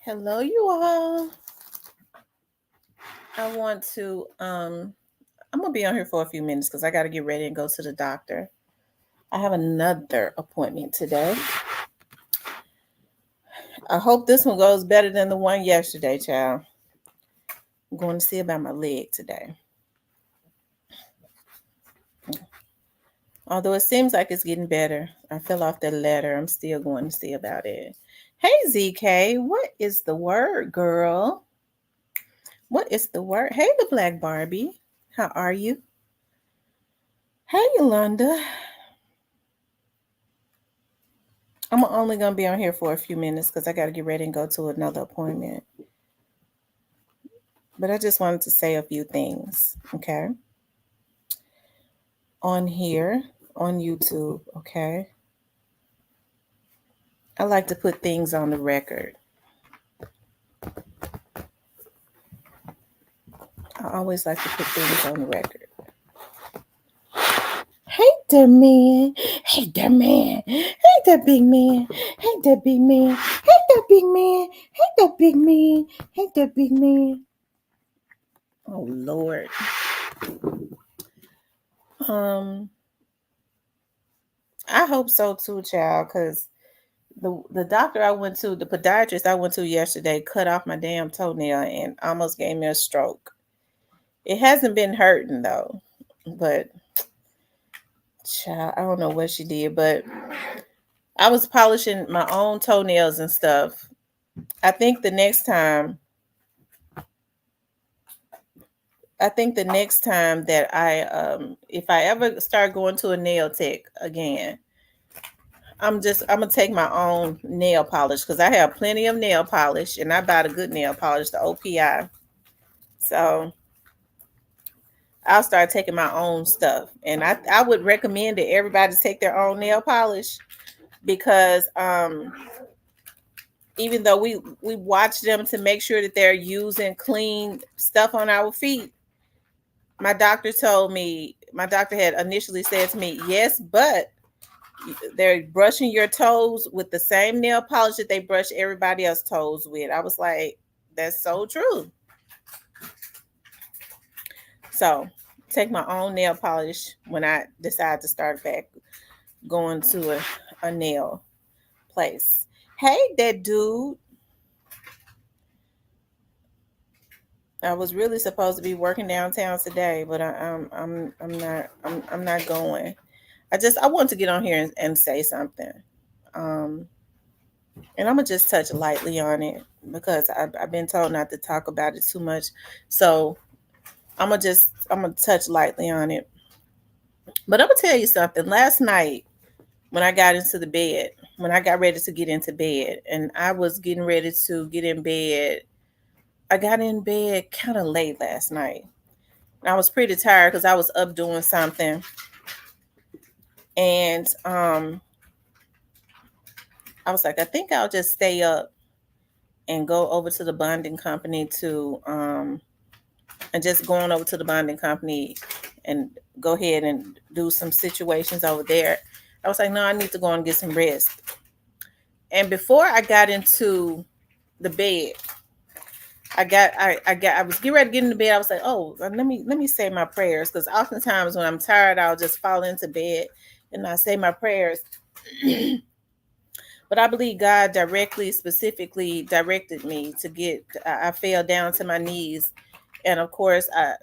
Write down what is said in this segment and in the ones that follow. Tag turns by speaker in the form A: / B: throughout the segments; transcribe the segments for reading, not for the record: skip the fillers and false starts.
A: Hello, you all. I want to I'm gonna be on here for a few minutes because I gotta get ready and go to the doctor. I have another appointment today. I hope this one goes better than the one yesterday, child. I'm going to see about my leg today. Although it seems like it's getting better. I fell off the ladder. I'm still going to see about it. Hey ZK, what is the word, girl? What is the word? Hey, the Black Barbie. How are you? Hey, Yolanda. I'm only going to be on here for a few minutes because I got to get ready and go to another appointment. But I just wanted to say a few things, okay? On here, on YouTube, okay? I like to put things on the record. I always like to put things on the record. Hey there, man. Hey there, man. Hey there, big man. Hey there, big man. Hey there, big man. Hey there, big man. Hey there, big man. Oh, Lord. I hope so too, child, because the doctor I went to, the podiatrist I went to yesterday, cut off my damn toenail and almost gave me a stroke. It hasn't been hurting though, but child, I don't know what she did, but I was polishing my own toenails and stuff. I think the next time that if I ever start going to a nail tech again, I'm gonna take my own nail polish because I have plenty of nail polish and I buy the good nail polish, the OPI. So I'll start taking my own stuff. And I would recommend that everybody take their own nail polish because even though we watch them to make sure that they're using clean stuff on our feet, my doctor had initially said to me, yes, but they're brushing your toes with the same nail polish that they brush everybody else's toes with. I was like, that's so true. So take my own nail polish when I decide to start back going to a nail place. Hey, that dude. I was really supposed to be working downtown today, but I'm not going. I want to get on here and say something. And I'm gonna just touch lightly on it because I've been told not to talk about it too much. So I'm gonna touch lightly on it. But I'm gonna tell you something. Last night, when I got ready to get into bed, and I was getting ready to get in bed, I got in bed kind of late last night. I was pretty tired because I was up doing something, and I was like, I think I'll just stay up and go over to the bonding company and just going over to the bonding company and go ahead and do some situations over there. I was like, no, I need to go and get some rest. And before I got into the bed, I was getting ready to get into bed. I was like, oh, let me say my prayers, because oftentimes when I'm tired, I'll just fall into bed and I say my prayers. But I believe God specifically directed me to I fell down to my knees. And of course, I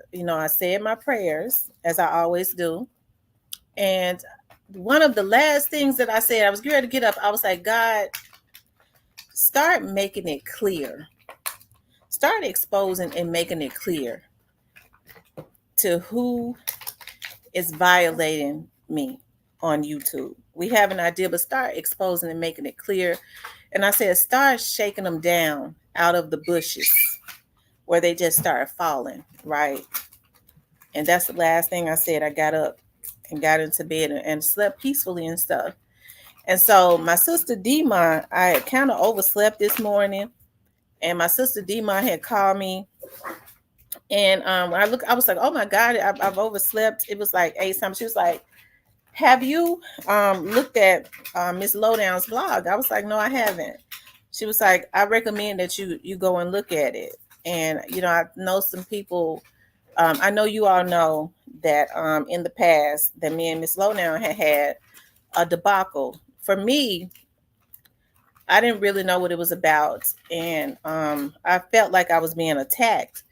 A: said my prayers as I always do. And one of the last things that I said, I was ready to get up. I was like, God, start making it clear. Start exposing and making it clear to who is violating me on YouTube. We have an idea, but start exposing and making it clear. And I said, start shaking them down out of the bushes where they just start falling, right? And that's the last thing I said. I got up and got into bed and slept peacefully and stuff. And so my sister Dima, I kind of overslept this morning, and my sister Dima had called me. And I was like, oh my God, I've overslept. It was like 8 something. She was like, have you looked at Miss Lowdown's blog? I was like, no, I haven't. She was like, I recommend that you go and look at it. And I know some people. I know you all know that in the past that me and Miss Lowdown had a debacle. For me, I didn't really know what it was about, and I felt like I was being attacked.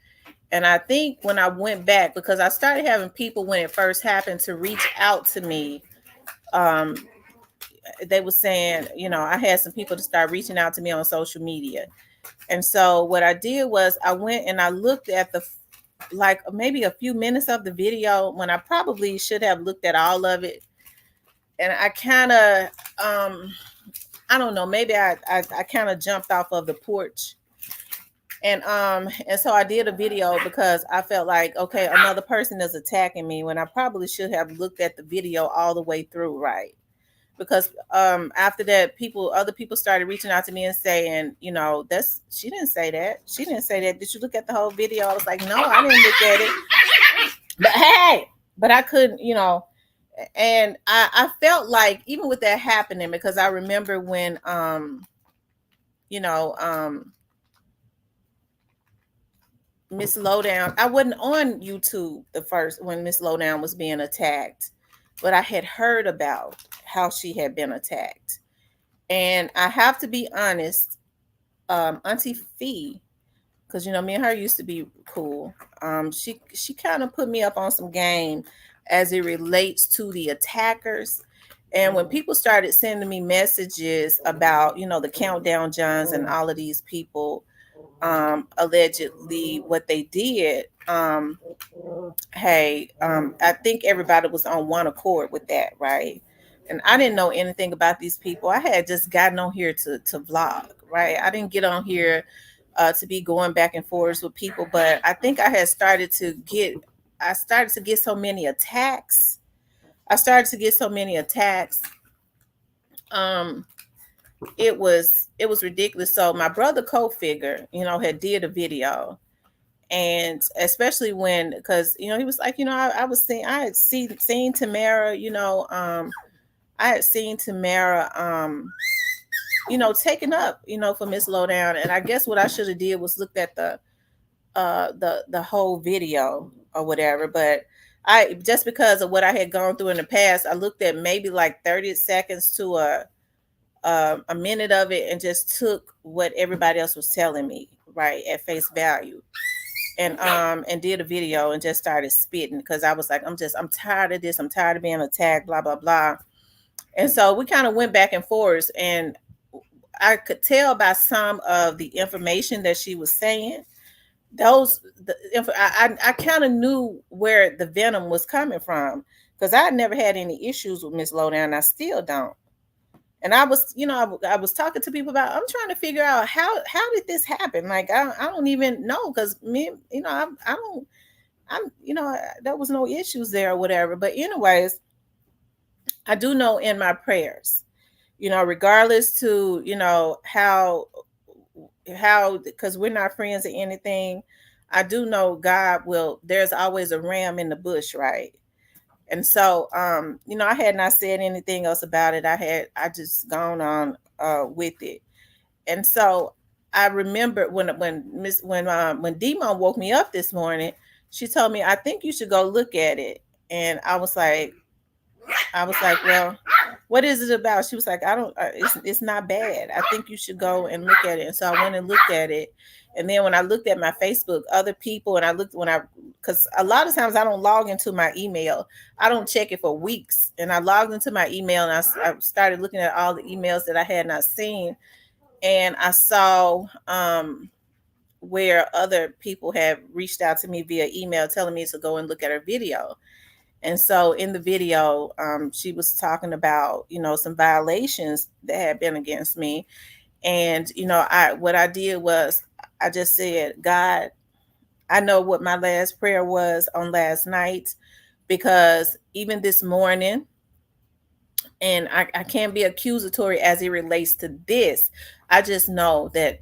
A: And I think when I went back, because I started having people when it first happened to reach out to me, um, they were saying, I had some people to start reaching out to me on social media. And so what I did was I went and I looked at the like maybe a few minutes of the video when I probably should have looked at all of it. And I kind of I don't know, maybe I kind of jumped off of the porch. And so I did a video because I felt like, okay, another person is attacking me when I probably should have looked at the video all the way through, right? Because after that, other people started reaching out to me and saying, that's she didn't say that. She didn't say that. Did you look at the whole video? I was like, no, I didn't look at it. But hey, but I couldn't, and I felt like even with that happening, because I remember when you know, Miss Lowdown, I wasn't on YouTube the first when Miss Lowdown was being attacked, but I had heard about how she had been attacked. And I have to be honest, Auntie Fee, because me and her used to be cool. She kind of put me up on some game as it relates to the attackers. And when people started sending me messages about, the Countdown Johns and all of these people, allegedly what they did, hey, I think everybody was on one accord with that, right? And I didn't know anything about these people. I had just gotten on here to vlog, right? I didn't get on here to be going back and forth with people, but I think I started to get so many attacks. I started to get so many attacks. Um, it was ridiculous. So my brother co-figure, had did a video, and especially because he was like, I had seen Tamara, I had seen Tamara, taken up, for Miss Lowdown, and I guess what I should have did was looked at the whole video or whatever. But I just because of what I had gone through in the past, I looked at maybe like 30 seconds to a minute of it and just took what everybody else was telling me, right, at face value. And did a video and just started spitting because I was like, I'm tired of this. I'm tired of being attacked, blah, blah, blah. And so we kind of went back and forth, and I could tell by some of the information that she was saying, I kind of knew where the venom was coming from because I never had any issues with Miss Lowdown. I still don't. And I was, I was talking to people about. I'm trying to figure out how did this happen. Like I don't even know because me, I don't. There was no issues there or whatever. But anyways, I do know in my prayers, regardless to how because we're not friends or anything, I do know God will. There's always a ram in the bush, right? And so, I had not said anything else about it. I just gone on with it. And so I remember when Demon woke me up this morning, she told me, I think you should go look at it. And I was like, well, what is it about? She was like, I don't, it's not bad. I think you should go and look at it. And so I went and looked at it. And then when I looked at my Facebook, other people, and because a lot of times I don't log into my email. I don't check it for weeks. And I logged into my email and I started looking at all the emails that I had not seen. And I saw where other people have reached out to me via email telling me to go and look at her video. And so in the video, she was talking about, some violations that had been against me. And, what I did was I just said, God, I know what my last prayer was on last night, because even this morning, and I can't be accusatory as it relates to this. I just know that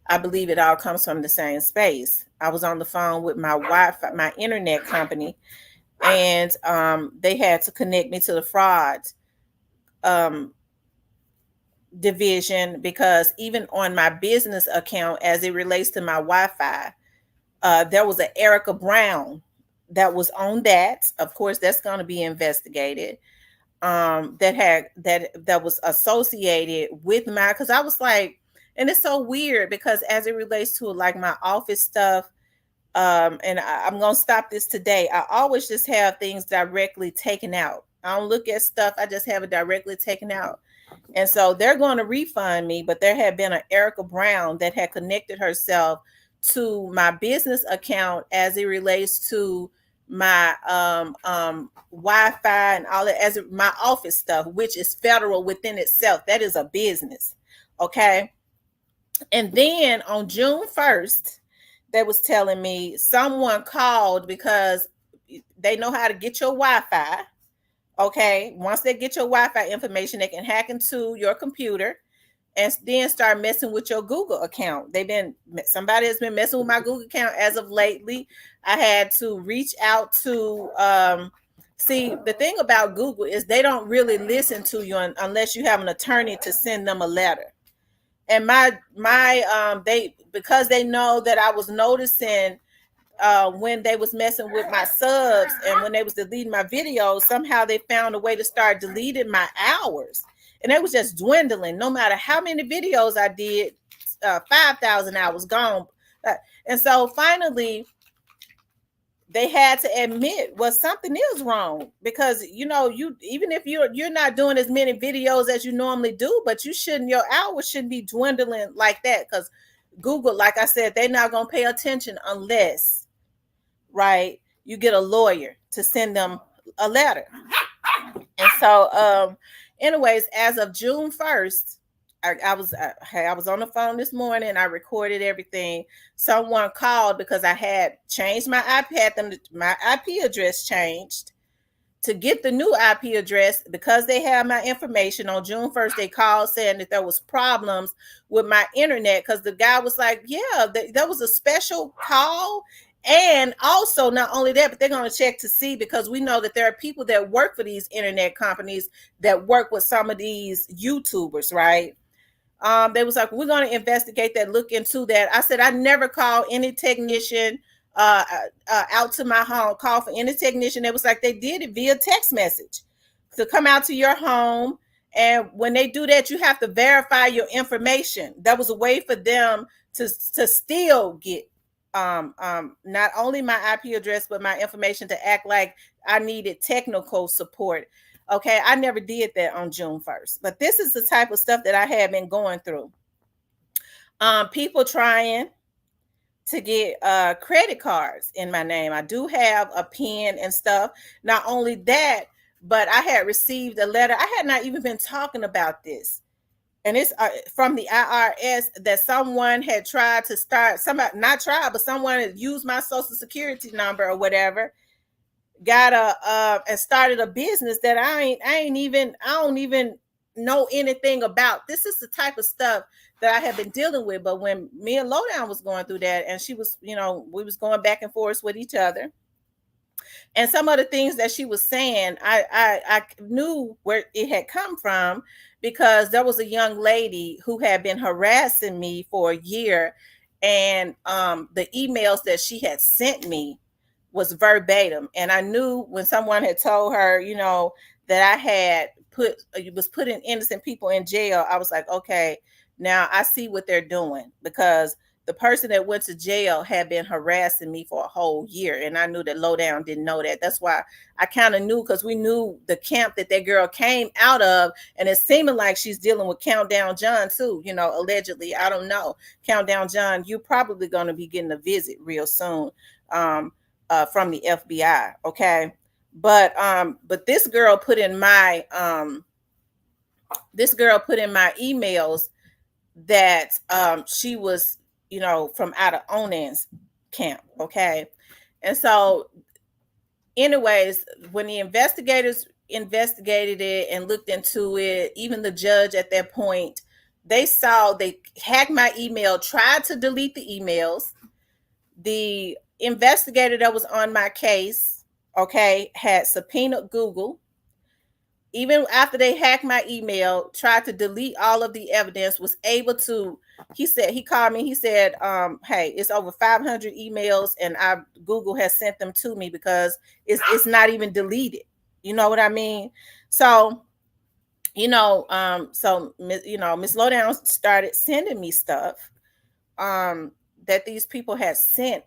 A: I believe it all comes from the same space. I was on the phone with my Wi-Fi, my internet company, and they had to connect me to the fraud division, because even on my business account, as it relates to my Wi-Fi, there was an Erica Brown that was on that. Of course, that's going to be investigated. That was associated with my, because I was like, and it's so weird because as it relates to like my office stuff, and I'm gonna stop this today. I always just have things directly taken out. I don't look at stuff. I just have it directly taken out. And so they're going to refund me, but there had been an Erica Brown that had connected herself to my business account as it relates to my Wi-Fi and all that, as my office stuff, which is federal within itself. That is a business. Okay. And then on June 1st, they was telling me someone called because they know how to get your Wi-Fi. Okay. Once they get your Wi-Fi information, they can hack into your computer and then start messing with your Google account. Somebody has been messing with my Google account as of lately. I had to reach out to, see, the thing about Google is they don't really listen to you unless you have an attorney to send them a letter. And they, because they know that I was noticing when they was messing with my subs and when they was deleting my videos, somehow they found a way to start deleting my hours, and it was just dwindling. No matter how many videos I did, 5,000 hours gone. And so finally they had to admit, well, something is wrong, because you, even if you're not doing as many videos as you normally do, but your hours shouldn't be dwindling like that, because Google, like I said, they're not going to pay attention unless, right, you get a lawyer to send them a letter. And so anyways, as of June 1st, I was on the phone this morning. I recorded everything. Someone called because I had changed my my IP address changed. To get the new IP address, because they have my information, on June 1st, they called saying that there was problems with my internet, because the guy was like, yeah, there was a special call. And also, not only that, but they're going to check to see, because we know that there are people that work for these internet companies that work with some of these YouTubers, right? They was like, we're going to investigate that, look into that. I said, I never call any technician out to my home, call for any technician. It was like they did it via text message to come out to your home. And when they do that, you have to verify your information. That was a way for them to still get not only my IP address, but my information, to act like I needed technical support. Okay, I never did that on June 1st. But this is the type of stuff that I have been going through. People trying to get credit cards in my name. I do have a PIN and stuff. Not only that, but I had received a letter. I had not even been talking about this. And it's from the IRS, that someone had tried to start, someone had used my social security number or whatever, got and started a business that I don't even know anything about. This is the type of stuff that I have been dealing with. But when me and Lowdown was going through that, and she was, we was going back and forth with each other, and some of the things that she was saying, I knew where it had come from, because there was a young lady who had been harassing me for a year, and the emails that she had sent me was verbatim. And I knew when someone had told her, that I had was putting innocent people in jail, I was like, okay, now I see what they're doing, because the person that went to jail had been harassing me for a whole year. And I knew that Lowdown didn't know that. That's why I kind of knew, because we knew the camp that girl came out of. And it's seeming like she's dealing with Countdown John too, allegedly. I don't know. Countdown John, you're probably going to be getting a visit real soon from the FBI. Okay. But this girl put in my emails that she was, from out of Onan's camp. Okay. And so anyways, when the investigators investigated it and looked into it, even the judge at that point, they hacked my email, tried to delete the emails. The investigator that was on my case, okay, had subpoenaed Google. even after they hacked my email, tried to delete all of the evidence, was able to. He said, he called me. He said, "Hey, it's over 500 emails, and Google has sent them to me because it's not even deleted." You know what I mean? So, Miss Lowdown started sending me stuff that these people had sent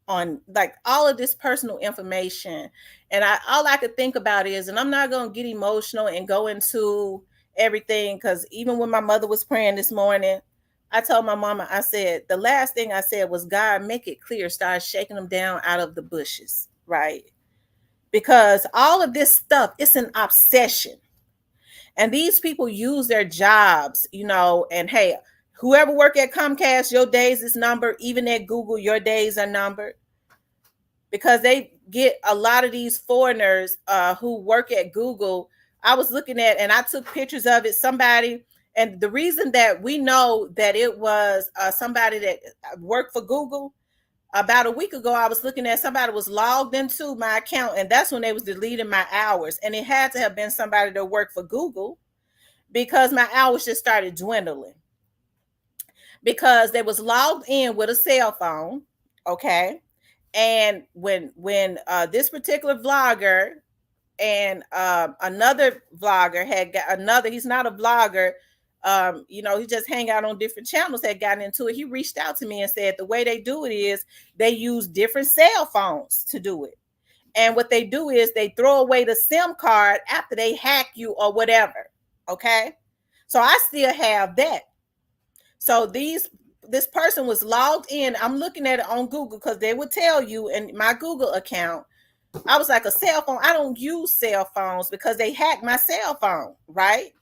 A: on, like, all of this personal information. And all I could think about is, and I'm not going to get emotional and go into everything, because even when my mother was praying this morning, I told my mama, I said, the last thing I said was, God, make it clear, start shaking them down out of the bushes, right? Because all of this stuff, it's an obsession. And these people use their jobs, and hey, whoever work at Comcast, your days is numbered. Even at Google, your days are numbered, because they get a lot of these foreigners who work at Google. I was looking at, and I took pictures of it, somebody, and the reason that we know that it was somebody that worked for Google, about a week ago, I was looking at somebody was logged into my account, and that's when they was deleting my hours. And it had to have been somebody that worked for Google, because my hours just started dwindling, because they was logged in with a cell phone. Okay. And when this particular vlogger and another vlogger had got another, he's not a vlogger, he just hang out on different channels, had gotten into it. He reached out to me and said the way they do it is they use different cell phones to do it. And what they do is they throw away the SIM card after they hack you or whatever. Okay. So I still have that. So this person was logged in. I'm looking at it on Google, because they would tell you in my Google account. I was like, a cell phone? I don't use cell phones, because they hacked my cell phone, right?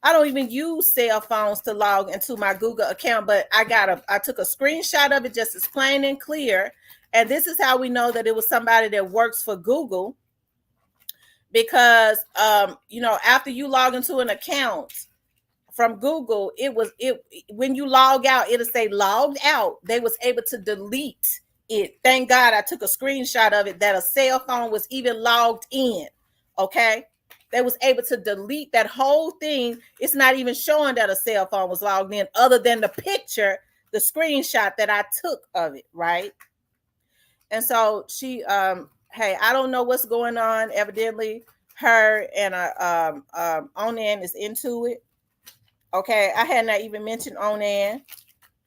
A: I don't even use cell phones to log into my Google account, but I took a screenshot of it, just as plain and clear. And this is how we know that it was somebody that works for Google, because after you log into an account from Google, when you log out, it'll say logged out. They was able to delete it. Thank God I took a screenshot of it, that a cell phone was even logged in. Okay. They was able to delete that whole thing. It's not even showing that a cell phone was logged in, other than the picture, the screenshot that I took of it, right? And so she, hey, I don't know what's going on. Evidently, her and Onan is into it. Okay, I had not even mentioned Onan,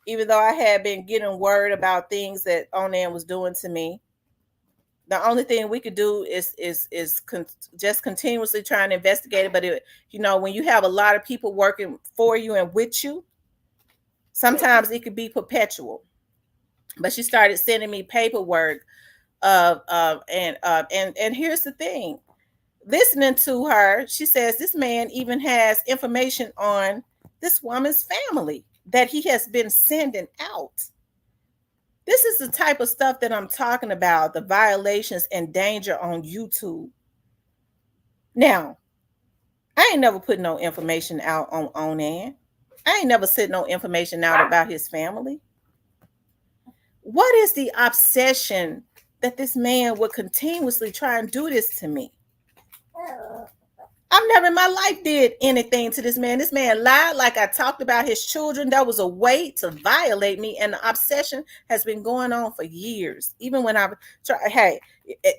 A: even though I had been getting word about things that Onan was doing to me. The only thing we could do is just continuously trying to investigate it. But when you have a lot of people working for you and with you, sometimes it could be perpetual. But she started sending me paperwork and here's the thing. Listening to her, she says this man even has information on this woman's family that he has been sending out. This is the type of stuff that I'm talking about, the violations and danger on YouTube. Now, I ain't never put no information out on Onan. I ain't never said no information out about his family. What is the obsession that this man would continuously try and do this to me? I've never in my life did anything to this man. This man lied like I talked about his children. That was a way to violate me. And the obsession has been going on for years. Even when I've tried,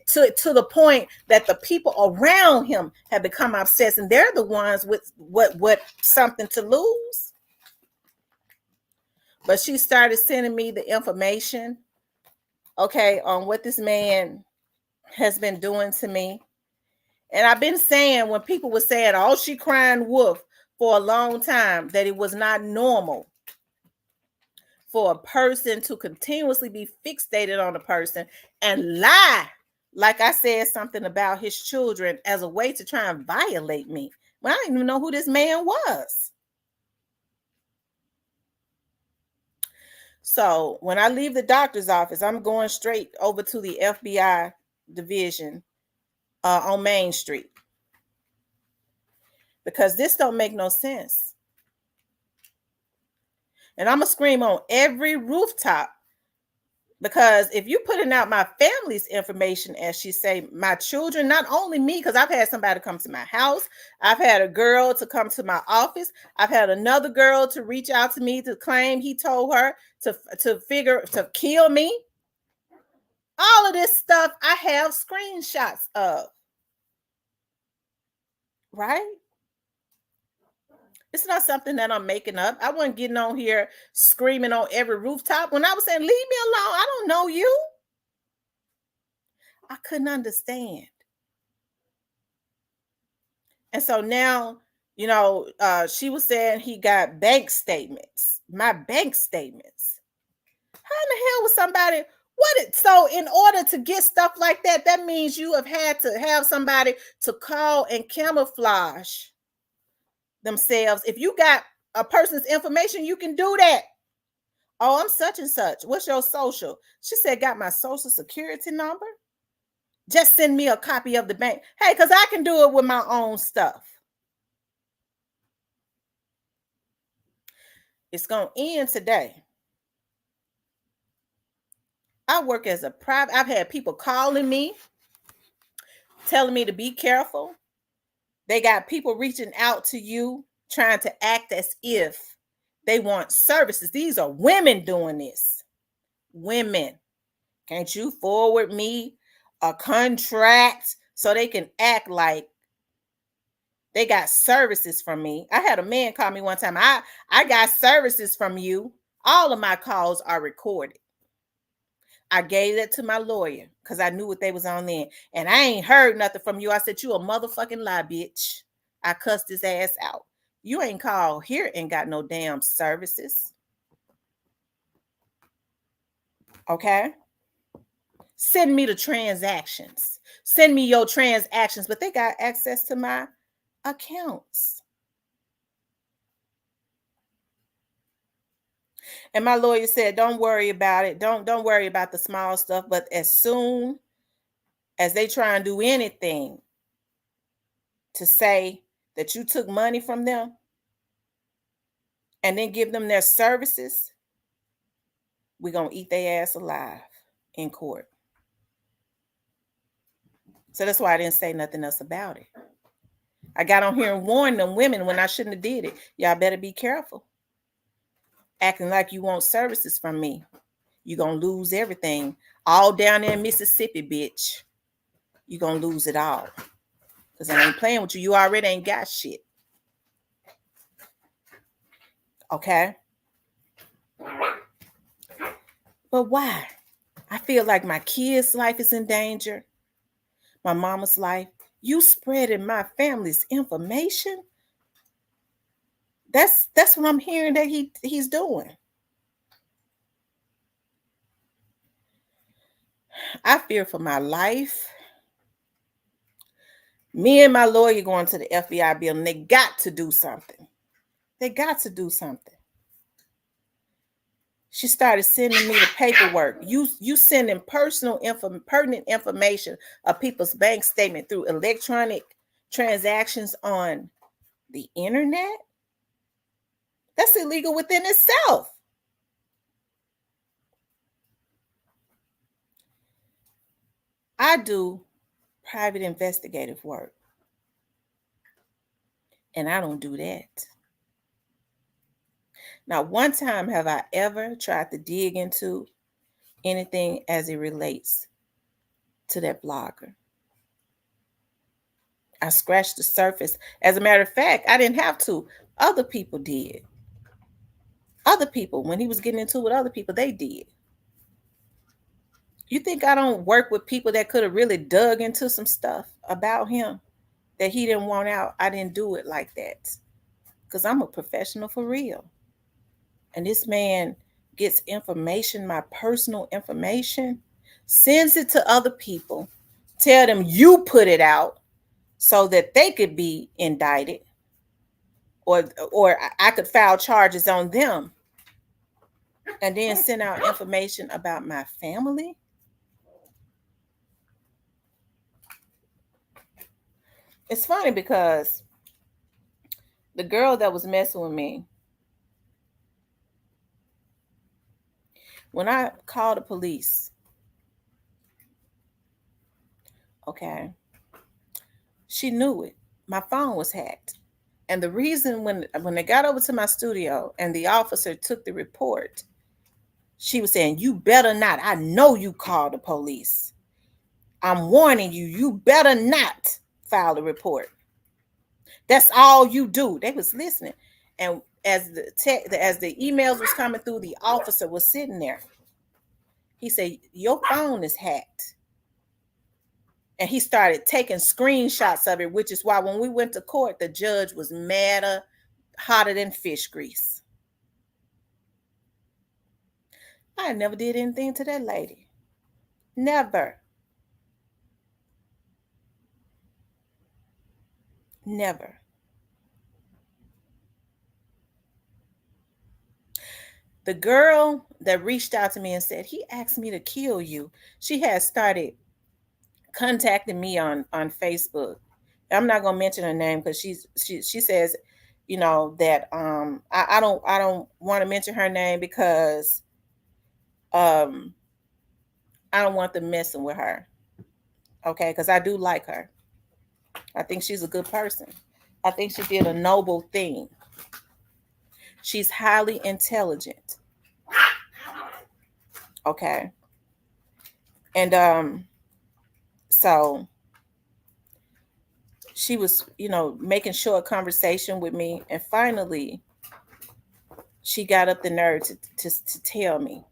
A: to the point that the people around him have become obsessed. And they're the ones with what something to lose. But she started sending me the information, okay, on what this man has been doing to me. And I've been saying, when people were saying, oh, she crying wolf, for a long time, that it was not normal for a person to continuously be fixated on a person and lie, like I said something about his children, as a way to try and violate me. Well, I didn't even know who this man was. So when I leave the doctor's office, I'm going straight over to the FBI division on Main Street, because this don't make no sense. And I'm going to scream on every rooftop Because if you putting out my family's information, as she say, my children, not only me, because I've had somebody come to my house, I've had a girl to come to my office, I've had another girl to reach out to me to claim he told her to kill me. All of this stuff I have screenshots of, right? It's not something that I'm making up. I wasn't getting on here screaming on every rooftop when I was saying, leave me alone. I don't know you. I couldn't understand. And so now, she was saying he got bank statements, my bank statements. How in the hell was somebody, so in order to get stuff like that, that means you have had to have somebody to call and camouflage themselves. If you got a person's information, you can do that. Oh, I'm such and such. What's your social? She said, got my social security number. Just send me a copy of the bank. Hey, because I can do it with my own stuff. It's going to end today. I work as a private. I've had people calling me, telling me to be careful. They got people reaching out to you, trying to act as if they want services. These are women doing this. Women. Can't you forward me a contract so they can act like they got services from me? I had a man call me one time. I got services from you. All of my calls are recorded. I gave that to my lawyer because I knew what they was on then. And I ain't heard nothing from you. I said, you a motherfucking lie, bitch. I cussed his ass out. You ain't called here and got no damn services. Okay? Send me the transactions. Send me your transactions. But they got access to my accounts. And my lawyer said, don't worry about it. Don't worry about the small stuff. But as soon as they try and do anything to say that you took money from them and then give them their services, we're going to eat their ass alive in court. So that's why I didn't say nothing else about it. I got on here and warned them women when I shouldn't have did it. Y'all better be careful. Acting like you want services from me. You're going to lose everything. All down there in Mississippi, bitch. You're going to lose it all. Because I ain't playing with you. You already ain't got shit. Okay? But why? I feel like my kids' life is in danger. My mama's life. You spreading my family's information? That's what I'm hearing that he's doing. I fear for my life. Me and my lawyer going to the FBI building. They got to do something. They got to do something. She started sending me the paperwork. You sending pertinent information of people's bank statement through electronic transactions on the internet? That's illegal within itself. I do private investigative work. And I don't do that. Now, one time have I ever tried to dig into anything as it relates to that blogger. I scratched the surface. As a matter of fact, I didn't have to. Other people did. Other people, when he was getting into it with other people, they did. You think I don't work with people that could have really dug into some stuff about him that he didn't want out? I didn't do it like that because I'm a professional for real. And this man gets information, my personal information, sends it to other people, tell them you put it out so that they could be indicted or I could file charges on them, and then send out information about my family. It's funny because the girl that was messing with me, When I called the police, okay, she knew it. My phone was hacked. And the reason when they got over to my studio and the officer took the report, she was saying, "You better not. I know you called the police. I'm warning you, you better not file a report. That's all you do." They was listening. And as the emails was coming through, the officer was sitting there. He said, "Your phone is hacked." And he started taking screenshots of it, which is why when we went to court, the judge was madder, hotter than fish grease. I never did anything to that lady. Never. Never. The girl that reached out to me and said, "He asked me to kill you," she had started contacting me on Facebook. I'm not gonna mention her name because she says, that I don't want to mention her name because um I don't want them messing with her. Okay, because I do like her. I think she's a good person. I think she did a noble thing. She's highly intelligent. Okay. And so she was, making short conversation with me, and finally she got up the nerve to tell me.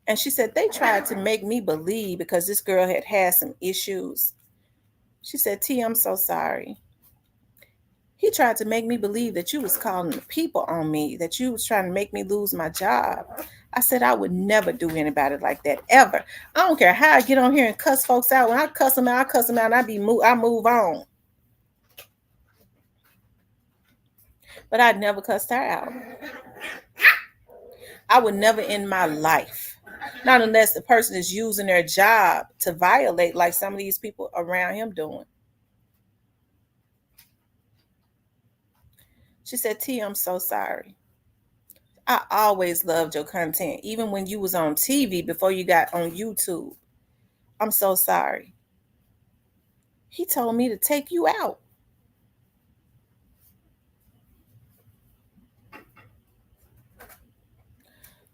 A: And she said they tried to make me believe because this girl had some issues. She said, "T, I'm so sorry. He tried to make me believe that you was calling the people on me, that you was trying to make me lose my job." I said, "I would never do anybody like that, ever. I don't care how I get on here and cuss folks out. When I cuss them out, and I move on." But I'd never cussed her out. I would never in my life. Not unless the person is using their job to violate like some of these people around him doing. She said, "T, I'm so sorry. I always loved your content, even when you was on TV before you got on YouTube. I'm so sorry. He told me to take you out."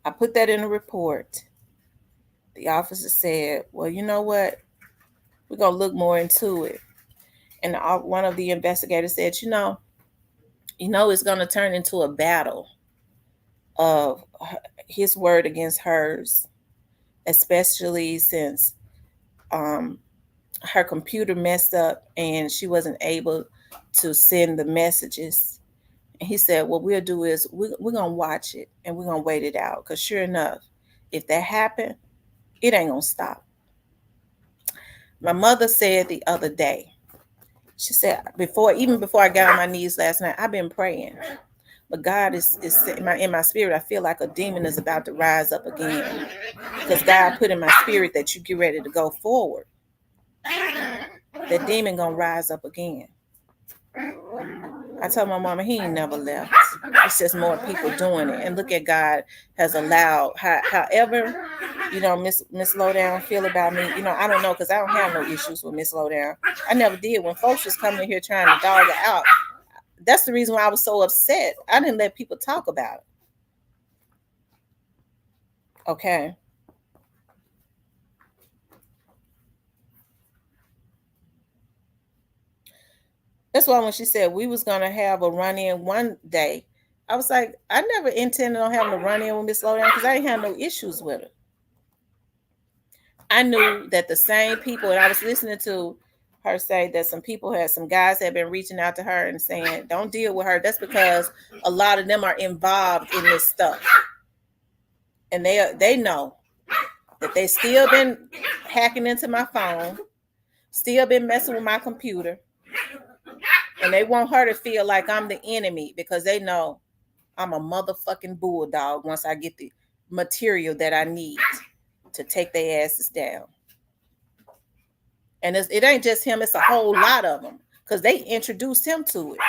A: I put that in a report. The officer said, "Well, you know what? We're going to look more into it." And one of the investigators said, it's going to turn into a battle of his word against hers, especially since her computer messed up and she wasn't able to send the messages. And he said, "What we'll do is we're going to watch it and we're going to wait it out. Because sure enough, if that happened, it ain't going to stop." My mother said the other day, she said, even before I got on my knees last night, I've been praying. But God is in my spirit. I feel like a demon is about to rise up again. Because God put in my spirit that you get ready to go forward. That demon going to rise up again. I told my mama he ain't never left. It's just more people doing it. And look at God has allowed, however, Miss Lowdown feel about me. I don't know, because I don't have no issues with Miss Lowdown. I never did. When folks was coming in here trying to dog her out, that's the reason why I was so upset. I didn't let people talk about it. Okay. That's why when she said we was going to have a run-in one day, I was like, I never intended on having a run-in with Miss Lowdown because I ain't had no issues with her. I knew that the same people, and I was listening to her say that some guys had been reaching out to her and saying, "Don't deal with her." That's because a lot of them are involved in this stuff. And they know that they still been hacking into my phone, still been messing with my computer. And they want her to feel like I'm the enemy because they know I'm a motherfucking bulldog once I get the material that I need to take their asses down. And it ain't just him, it's a whole lot of them because they introduced him to it.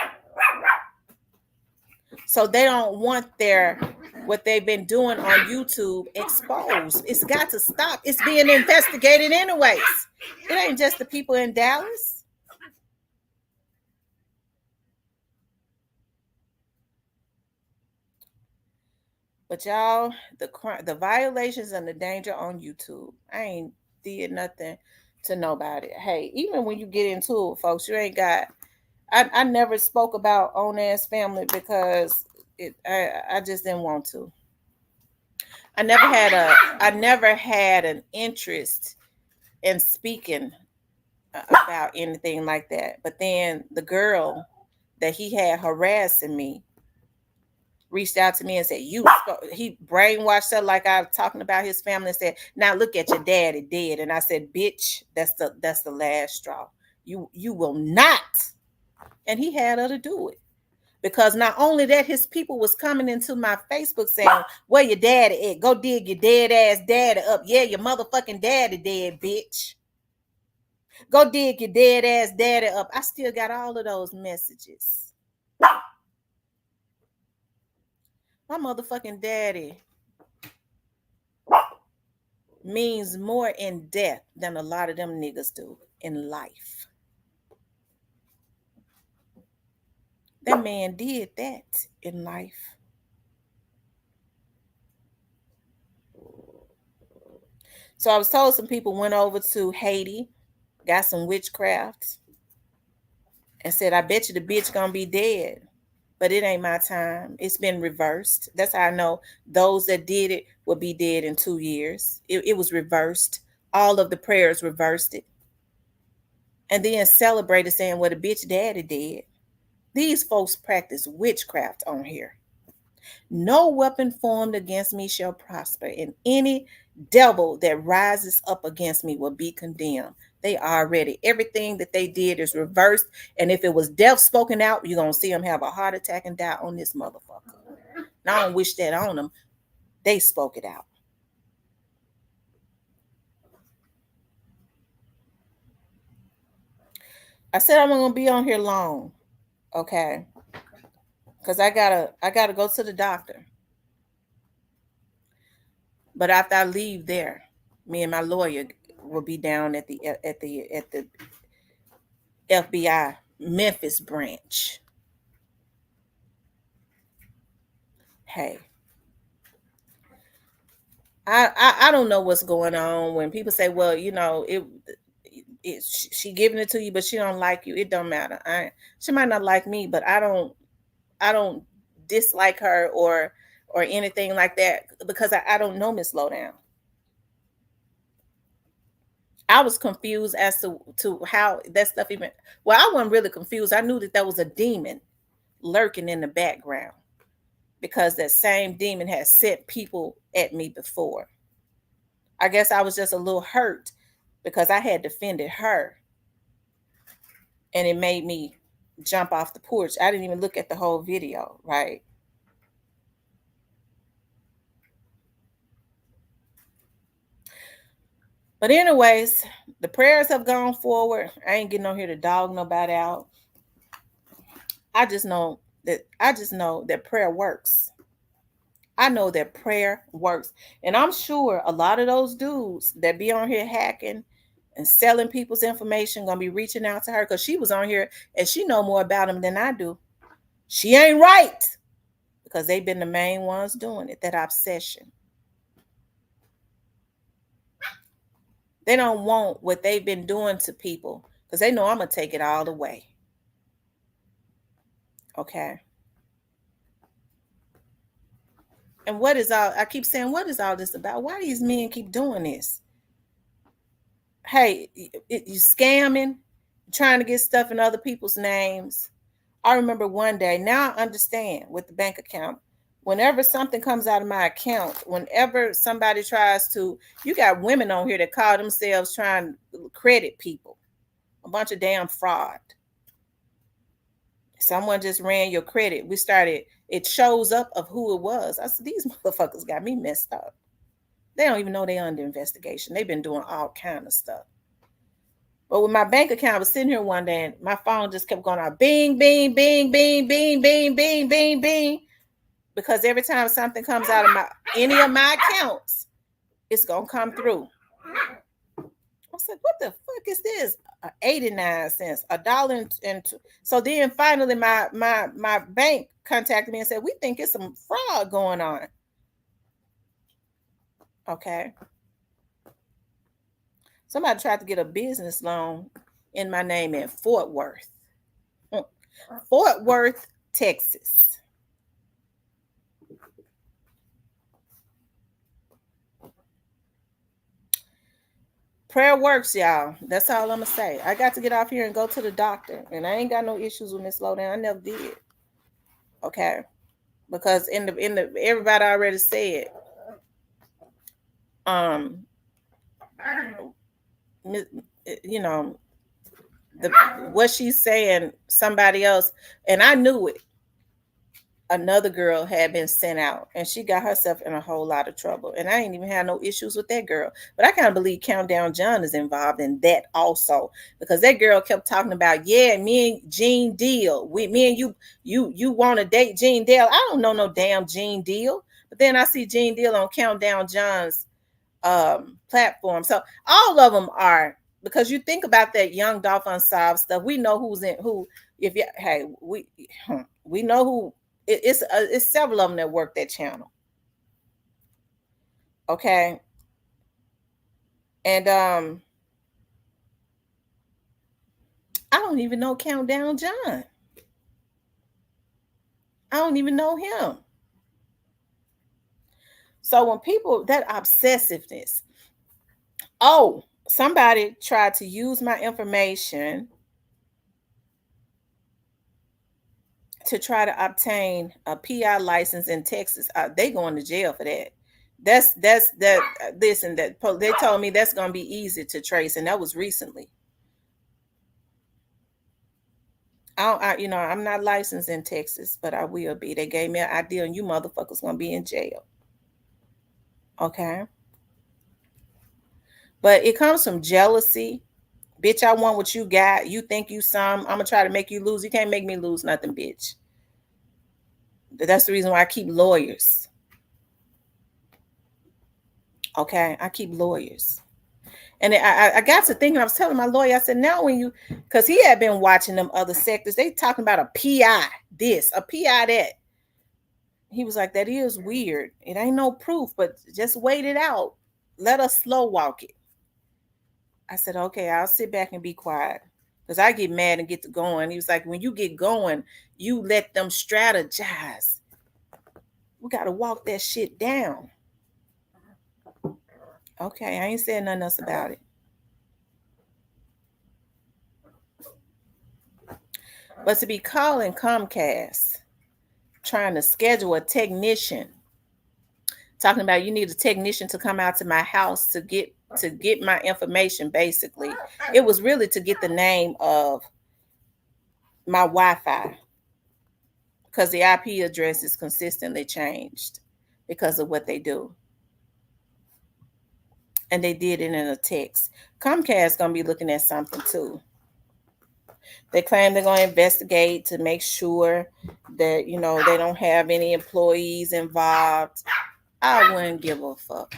A: So they don't want their what they've been doing on YouTube exposed. It's got to stop. It's being investigated anyways. It ain't just the people in Dallas. But y'all, the violations and the danger on YouTube, I ain't did nothing to nobody. Hey, even when you get into it, folks, you ain't got. I never spoke about own ass family because I just didn't want to. I never had an interest in speaking about anything like that. But then the girl that he had harassing me reached out to me and said, he brainwashed her like I was talking about his family and said, now look at your daddy dead. And I said, bitch, that's the last straw. You will not. And he had her to do it. Because not only that, his people was coming into my Facebook saying, where your daddy at? Go dig your dead ass daddy up. Yeah, your motherfucking daddy dead, bitch. Go dig your dead ass daddy up. I still got all of those messages. My motherfucking daddy means more in death than a lot of them niggas do in life. That man did that in life. So I was told some people went over to Haiti, got some witchcraft, and said, I bet you the bitch gonna be dead. But it ain't my time. It's been reversed. That's how I know those that did it will be dead in 2 years. It was reversed. All of the prayers reversed it. And then celebrated saying, well, the bitch daddy did. These folks practice witchcraft on here. No weapon formed against me shall prosper, and any devil that rises up against me will be condemned. They already, everything that they did is reversed. And if it was death spoken out, you're going to see them have a heart attack and die on this motherfucker. Now, I don't wish that on them. They spoke it out. I said I'm going to be on here long. Okay. Because I gotta go to the doctor. But after I leave there, me and my lawyer will be down at the FBI Memphis branch. Hey, I don't know what's going on when people say, well, you know, she giving it to you, but she don't like you. It don't matter. She might not like me, but I don't dislike her or anything like that because I don't know Miss Lowdown. I was confused as to how that stuff even. Well, I wasn't really confused. I knew that there was a demon lurking in the background because that same demon had sent people at me before. I guess I was just a little hurt because I had defended her, and it made me jump off the porch. I didn't even look at the whole video, right? But anyways, the prayers have gone forward. I ain't getting on here to dog nobody out. I just know that prayer works. I know that prayer works. And I'm sure a lot of those dudes that be on here hacking and selling people's information gonna be reaching out to her because she was on here and she know more about them than I do. She ain't right because they've been the main ones doing it, that obsession. They don't want what they've been doing to people because they know I'm going to take it all the way. Okay. And I keep saying, what is all this about? Why these men keep doing this? Hey, you scamming, trying to get stuff in other people's names. I remember one day, now I understand with the bank account, whenever something comes out of my account, whenever somebody tries to, you got women on here that call themselves trying to credit people, a bunch of damn fraud. Someone just ran your credit. It shows up of who it was. I said, these motherfuckers got me messed up. They don't even know they're under investigation. They've been doing all kind of stuff. But with my bank account, I was sitting here one day and my phone just kept going out. Bing, bing, bing, bing, bing, bing, bing, bing, bing. because every time something comes out of any of my accounts, it's gonna come through. I said, what the fuck is this? 89 cents, $1 and two. So then finally my bank contacted me and said, we think it's some fraud going on. Okay. Somebody tried to get a business loan in my name in Fort Worth. Fort Worth, Texas. Prayer works, y'all. That's all I'm gonna say. I got to get off here and go to the doctor, and I ain't got no issues with Miss Lowdown. I never did. Okay, because in the everybody already said, you know, what she's saying. Somebody else, and I knew it. Another girl had been sent out and she got herself in a whole lot of trouble. And I ain't even had no issues with that girl. But I kind of believe Countdown John is involved in that also. Because that girl kept talking about, yeah, me and Gene Deal. Me and you want to date Gene Deal. I don't know no damn Gene Deal. But then I see Gene Deal on Countdown John's platform. So all of them are, because you think about that Young Dolph Unsolved stuff. We know who's in who. If you, hey, we know who. It's several of them that work that channel. Okay. And I don't even know Countdown John. I don't even know him. So when people, that obsessiveness, oh, somebody tried to use my information to try to obtain a PI license in Texas. They going to jail for that. That's that this and that. They told me that's going to be easy to trace, and that was recently. I'm not licensed in Texas, but I will be. They gave me an idea, and you motherfuckers gonna be in jail. Okay. But it comes from jealousy. Bitch, I want what you got. You think you some. I'm gonna try to make you lose. You can't make me lose nothing, bitch. That's the reason why I keep lawyers. Okay, I keep lawyers. And I got to thinking, I was telling my lawyer, I said, now when you, because he had been watching them other sectors, they talking about a PI this, a PI that. He was like, that is weird. It ain't no proof, but just wait it out. Let us slow walk it. I said, okay, I'll sit back and be quiet. Because I get mad and get to going. He was like, when you get going, you let them strategize. We got to walk that shit down. Okay, I ain't saying nothing else about it. But to be calling Comcast, trying to schedule a technician, talking about you need a technician to come out to my house to get my information, basically. It was really to get the name of my Wi-Fi, because the IP address is consistently changed because of what they do. And they did it in a text. Comcast gonna be looking at something too. They claim they're going to investigate to make sure that, they don't have any employees involved. I wouldn't give a fuck.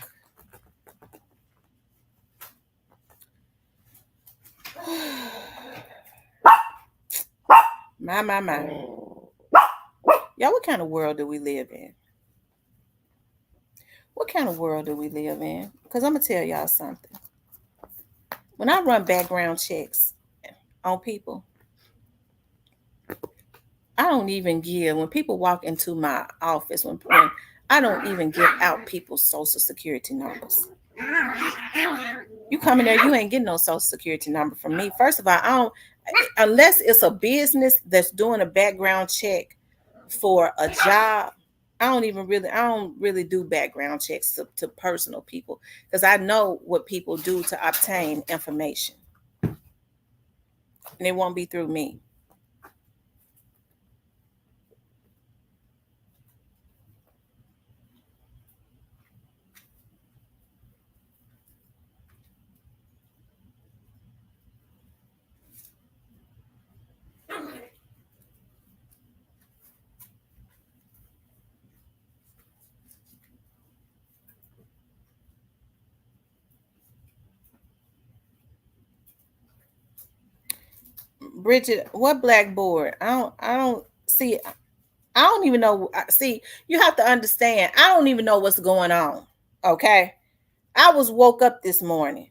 A: My. Y'all, what kind of world do we live in? What kind of world do we live in? Because I'm going to tell y'all something. When I run background checks on people, I don't even give, when people walk into my office, when I don't even give out people's social security numbers. You come in there, you ain't getting no social security number from me. First of all, I don't, unless it's a business that's doing a background check for a job. I don't really do background checks to personal people, because I know what people do to obtain information. And it won't be through me. Bridget, what blackboard? I don't see. I don't even know. See, you have to understand. I don't even know what's going on. Okay, I was woke up this morning,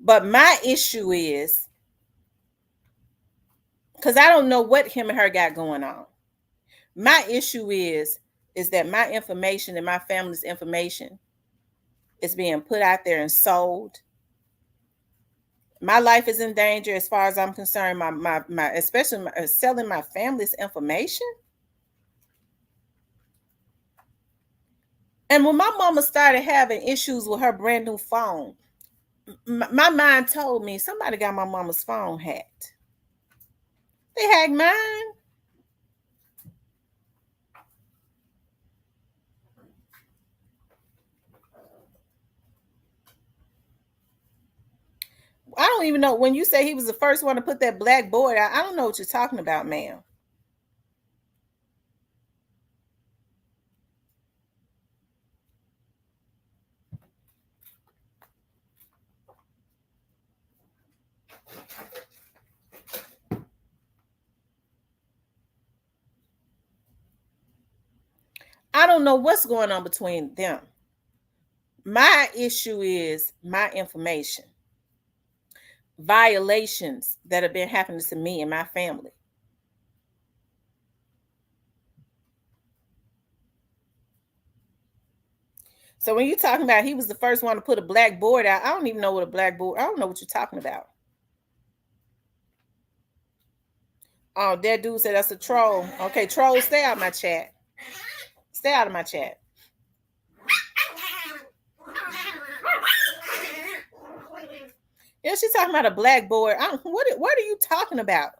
A: but my issue is because I don't know what him and her got going on. My issue is that my information and my family's information is being put out there and sold. My life is in danger as far as I'm concerned. My especially selling my family's information. And when my mama started having issues with her brand new phone, my mind told me somebody got my mama's phone hacked. They hacked mine. I don't even know when you say he was the first one to put that black board out. I don't know what you're talking about, ma'am. I don't know what's going on between them. My issue is my information, violations that have been happening to me and my family. So when you're talking about he was the first one to put a black board out, I don't even know what a black board. I don't know what you're talking about. Oh, that dude said that's a troll. Okay, troll, stay out of my chat. Stay out of my chat. Yeah, she's talking about a blackboard. What are you talking about?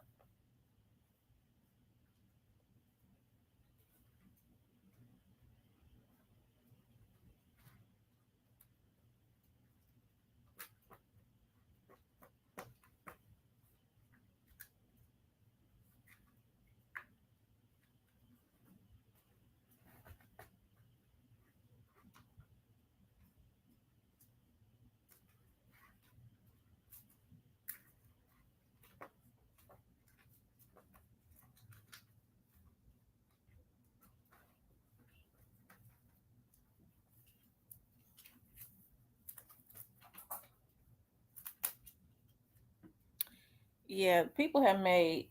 A: Yeah, people have made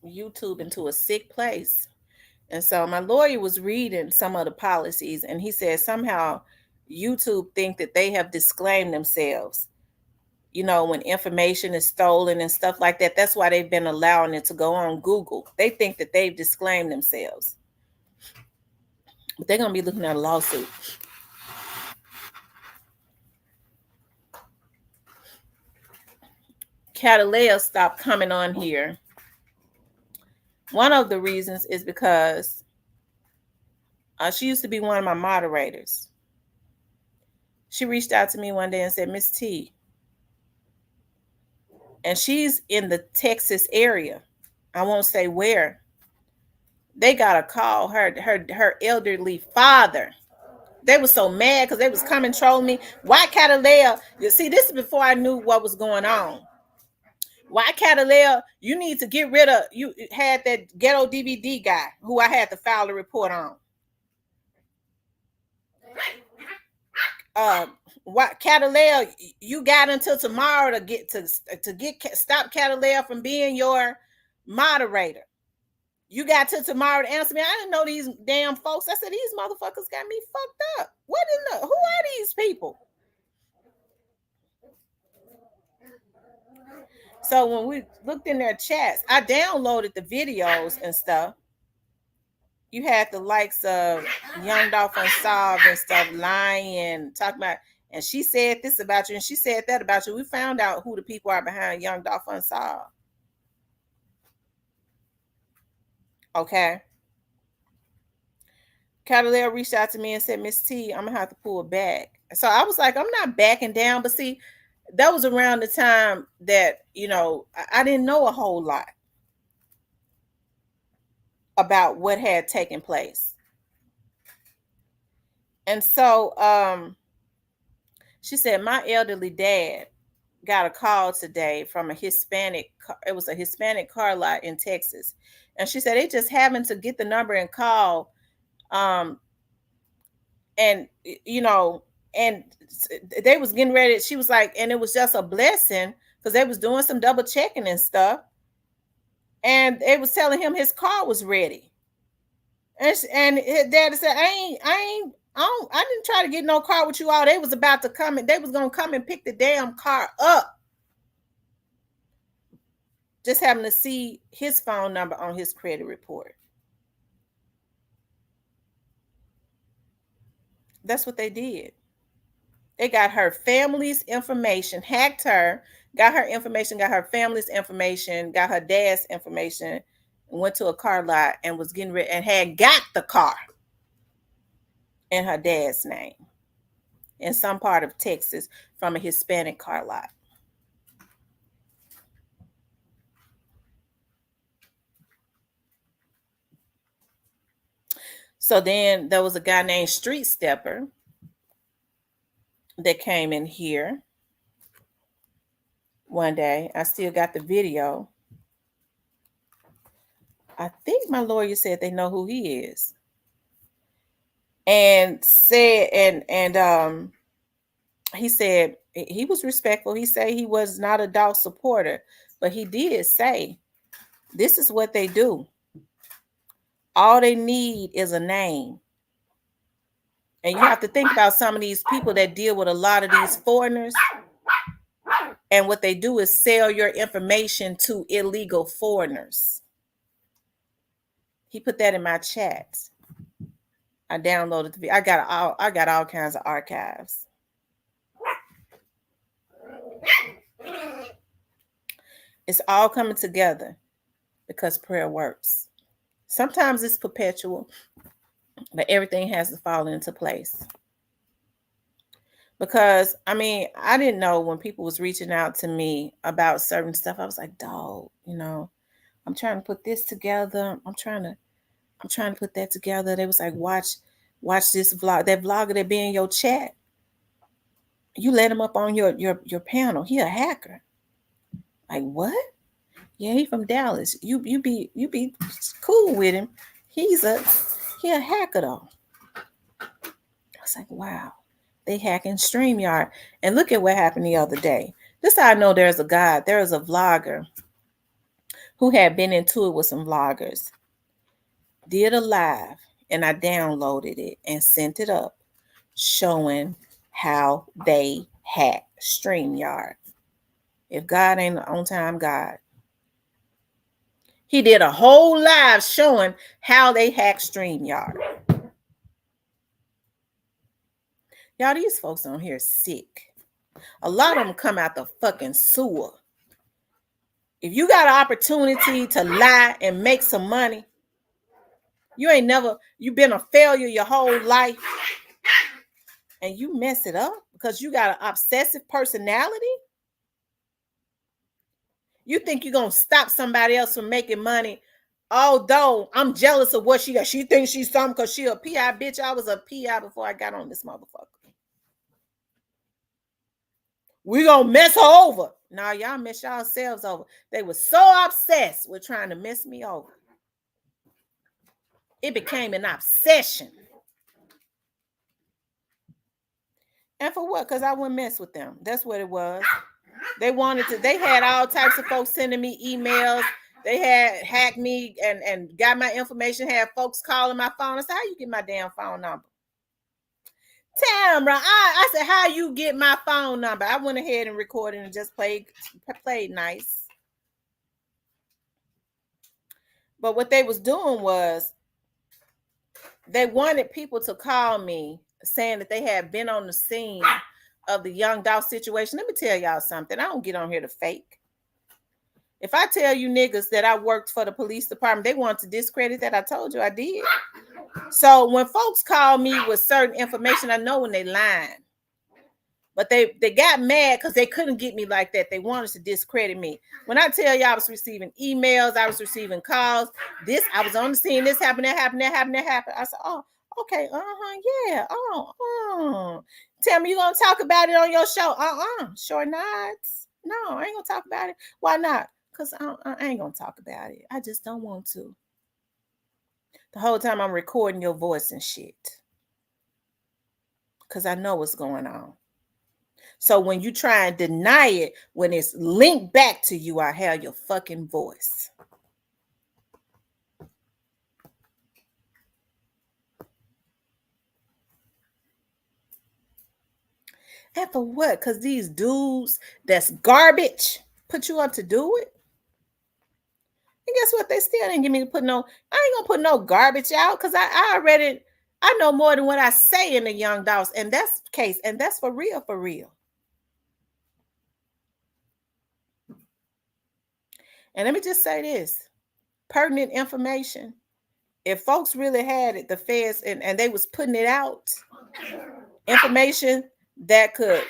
A: YouTube into a sick place. And so my lawyer was reading some of the policies and he said somehow YouTube think that they have disclaimed themselves. You know, when information is stolen and stuff like that, that's why they've been allowing it to go on Google. They think that they've disclaimed themselves. But they're going to be looking at a lawsuit. Catalea stopped coming on here. One of the reasons is because she used to be one of my moderators. She reached out to me one day and said, Miss T, and she's in the Texas area. I won't say where. They got a call her elderly father. They were so mad because they was coming trolling me. Why Catalea? You see, this is before I knew what was going on. Why Catalea? You need to get rid of. You had that ghetto DVD guy who I had to file a report on. What Catalea? You got until tomorrow to get stop Catalea from being your moderator. You got till tomorrow to answer me. I didn't know these damn folks. I said these motherfuckers got me fucked up. What in the? Who are these people? So when we looked in their chats, I downloaded the videos and stuff. You had the likes of Young Dolph Unsolved and stuff lying, talking about, and she said this about you, and she said that about you. We found out who the people are behind Young Dolph Unsolved. Okay. Catalina reached out to me and said, Miss T, I'm gonna have to pull back. So I was like, I'm not backing down, but see, that was around the time that, you know, I didn't know a whole lot about what had taken place. And so she said, my elderly dad got a call today from a Hispanic. It was a Hispanic car lot in Texas, and she said they just happened to get the number and call. And you know, and they was getting ready. She was like, and it was just a blessing because they was doing some double checking and stuff, and they was telling him his car was ready. And his daddy said, I didn't try to get no car with you all. They was about to come and they was gonna come and pick the damn car up. Just having to see his phone number on his credit report. That's what they did. They got her family's information, hacked her, got her information, got her family's information, got her dad's information, went to a car lot and was getting ready and had got the car in her dad's name in some part of Texas from a Hispanic car lot. So then there was a guy named Street Stepper that came in here one day. I still got the video. I think my lawyer said they know who he is. And said, and he said he was respectful. He said he was not a dog supporter, but he did say, this is what they do. All they need is a name. And you have to think about some of these people that deal with a lot of these foreigners. And what they do is sell your information to illegal foreigners. He put that in my chat. I downloaded the video. I got all kinds of archives. It's all coming together because prayer works. Sometimes it's perpetual, but everything has to fall into place. Because, I mean, I didn't know when people was reaching out to me about certain stuff. I was like, dog, you know, I'm trying to put this together. I'm trying to put that together. They was like, watch this vlog. That vlogger that be in your chat. You let him up on your panel. He a hacker. Like, what? Yeah, he from Dallas. You be cool with him. He a hacker though. I was like, wow. They hacking StreamYard. And look at what happened the other day. This how I know there's a God. There is a vlogger who had been into it with some vloggers. Did a live, and I downloaded it and sent it up, showing how they hack StreamYard. If God ain't an on-time God. He did a whole live showing how they hack StreamYard. Y'all, these folks on here sick. A lot of them come out the fucking sewer. If you got an opportunity to lie and make some money, you've been a failure your whole life, and you mess it up because you got an obsessive personality. You think you're going to stop somebody else from making money, although I'm jealous of what she got. She thinks she's something because she a PI. Bitch, I was a PI before I got on this motherfucker. We going to mess her over. Nah, y'all mess yourselves over. They were so obsessed with trying to mess me over. It became an obsession. And for what? Because I wouldn't mess with them. That's what it was. They had all types of folks sending me emails. They had hacked me and got my information, had folks calling my phone. I said, how you get my damn phone number? Tamara, I said, how you get my phone number? I went ahead and recorded and just played nice. But what they was doing was they wanted people to call me saying that they had been on the scene of the young dog situation. Let me tell y'all something. I don't get on here to fake. If I tell you niggas that I worked for the police department, they want to discredit that. I told you I did. So when folks call me with certain information, I know when they lying. But they got mad because they couldn't get me like that. They wanted to discredit me. When I tell you I was receiving emails, I was receiving calls. I was on the scene. This happened, that happened, that happened, that happened. I said, oh, okay, yeah, Tell me you gonna talk about it on your show. Sure not. No, I ain't gonna talk about it. Why not? Because I ain't gonna talk about it. I just don't want to. The whole time I'm recording your voice and shit. Because I know what's going on. So when you try and deny it, when it's linked back to you, I have your fucking voice. And for what? Because these dudes that's garbage put you up to do it? And guess what? They still didn't give me to put no, I ain't gonna put no garbage out because I already, I know more than what I say in the young dogs. And that's the case. And that's for real, for real. And let me just say this, pertinent information. If folks really had it, the feds, and they was putting it out, information that could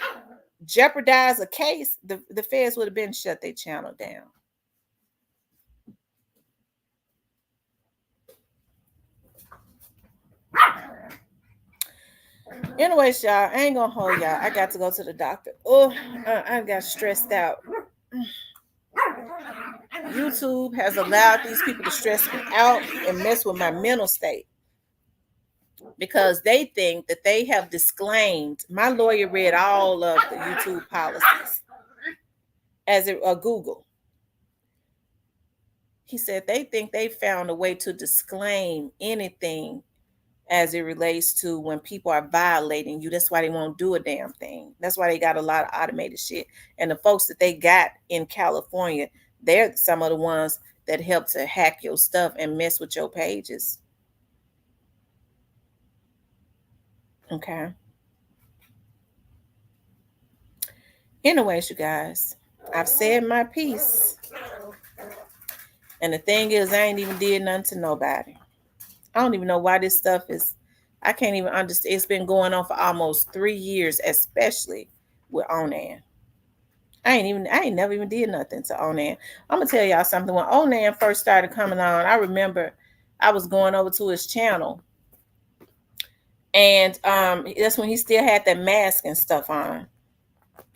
A: jeopardize a case, the feds would have been shut their channel down. Anyways, y'all, I ain't gonna hold y'all. I got to go to the doctor. Oh, I got stressed out. YouTube has allowed these people to stress me out and mess with my mental state because they think that they have disclaimed. My lawyer read all of the YouTube policies as it Google. He said they think they found a way to disclaim anything as it relates to when people are violating you. That's why they won't do a damn thing. That's why they got a lot of automated shit. And the folks that they got in California, they're some of the ones that help to hack your stuff and mess with your pages. Okay. Anyways, you guys, I've said my piece. And the thing is, I ain't even did nothing to nobody. I don't even know why this stuff is, I can't even understand. It's been going on for almost 3 years, especially with Onan. I ain't never even did nothing to Onan. I'm gonna tell y'all something. When Onan first started coming on, I remember I was going over to his channel, and that's when he still had that mask and stuff on.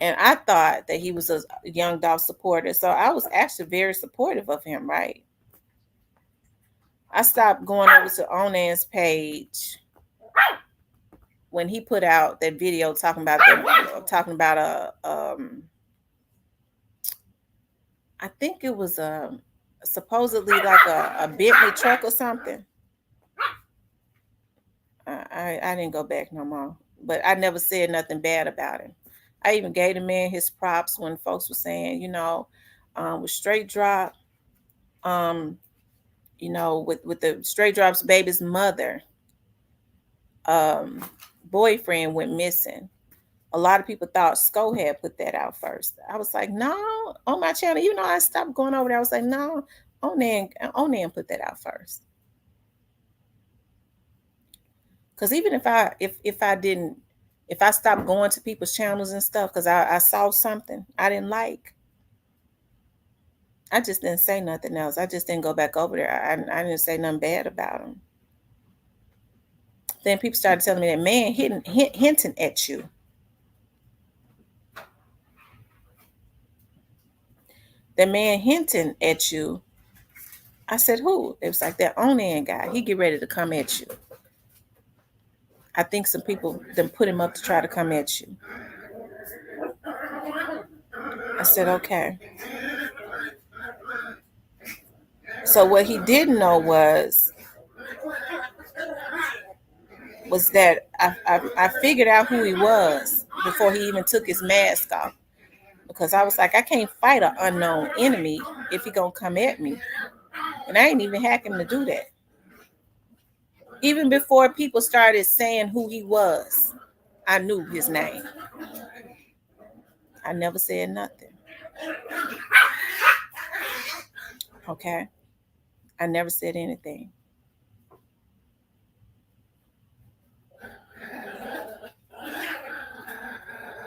A: And I thought that he was a Young Dolph supporter, so I was actually very supportive of him, right? I stopped going over to Onan's page when he put out that video talking about I think it was supposedly like a Bentley truck or something. I didn't go back no more, but I never said nothing bad about him. I even gave the man his props when folks were saying, with Straight Drop, with the Straight Drop's baby's mother, boyfriend went missing. A lot of people thought Sko had put that out first. I was like, no, on my channel, even though I stopped going over there, I was like, no, Onan put that out first. Because even if I stopped going to people's channels and stuff because I saw something I didn't like, I just didn't say nothing else. I just didn't go back over there. I didn't say nothing bad about him. Then people started telling me that man hinting at you. That man hinting at you. I said, who? It was like that Onan guy. He get ready to come at you. I think some people then put him up to try to come at you. I said, okay. So what he didn't know was that I figured out who he was before he even took his mask off. Because I was like, I can't fight an unknown enemy if he gonna come at me. And I ain't even hacking to do that. Even before people started saying who he was, I knew his name. I never said nothing. Okay? I never said anything.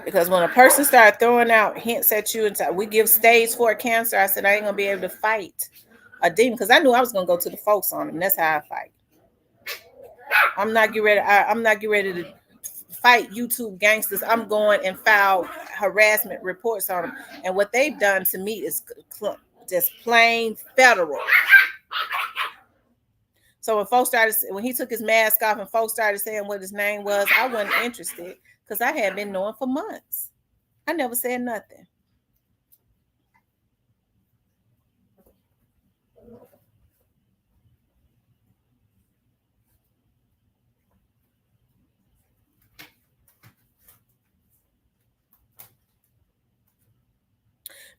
A: Because when a person started throwing out hints at you and we give stage 4 cancer, I said I ain't gonna be able to fight a demon because I knew I was gonna go to the folks on him. That's how I fight. I'm not getting ready to fight YouTube gangsters. I'm going and file harassment reports on him. And what they've done to me is just plain federal. So when he took his mask off and folks started saying what his name was, I wasn't interested because I had been knowing for months. I never said nothing.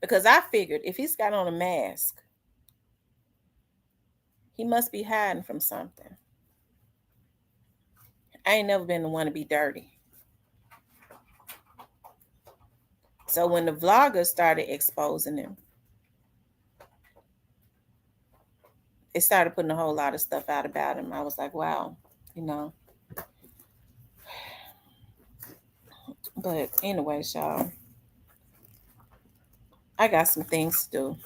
A: Because I figured if he's got on a mask, he must be hiding from something. I ain't never been the one to be dirty. So when the vloggers started exposing him, they started putting a whole lot of stuff out about him. I was like, wow, you know. But anyway, y'all, I got some things to do.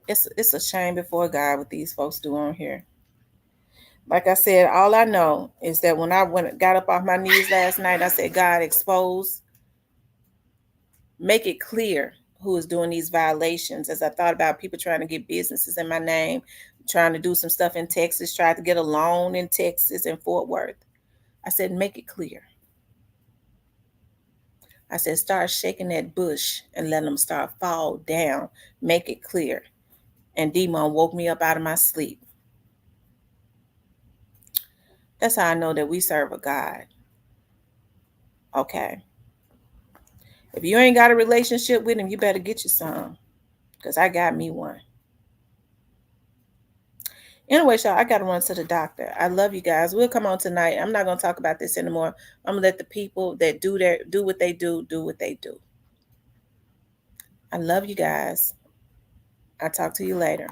A: It's a shame before God what these folks do on here. Like I said, all I know is that when I got up off my knees last night, I said, God, expose, make it clear who is doing these violations. As I thought about people trying to get businesses in my name, trying to do some stuff in Texas, tried to get a loan in Texas and Fort Worth. I said, make it clear. I said, start shaking that bush and let them start fall down. Make it clear. And Demon woke me up out of my sleep. That's how I know that we serve a God. Okay. If you ain't got a relationship with him, you better get you some. Because I got me one. Anyway, y'all, I got to run to the doctor. I love you guys. We'll come on tonight. I'm not going to talk about this anymore. I'm going to let the people that do what they do what they do. I love you guys. I'll talk to you later.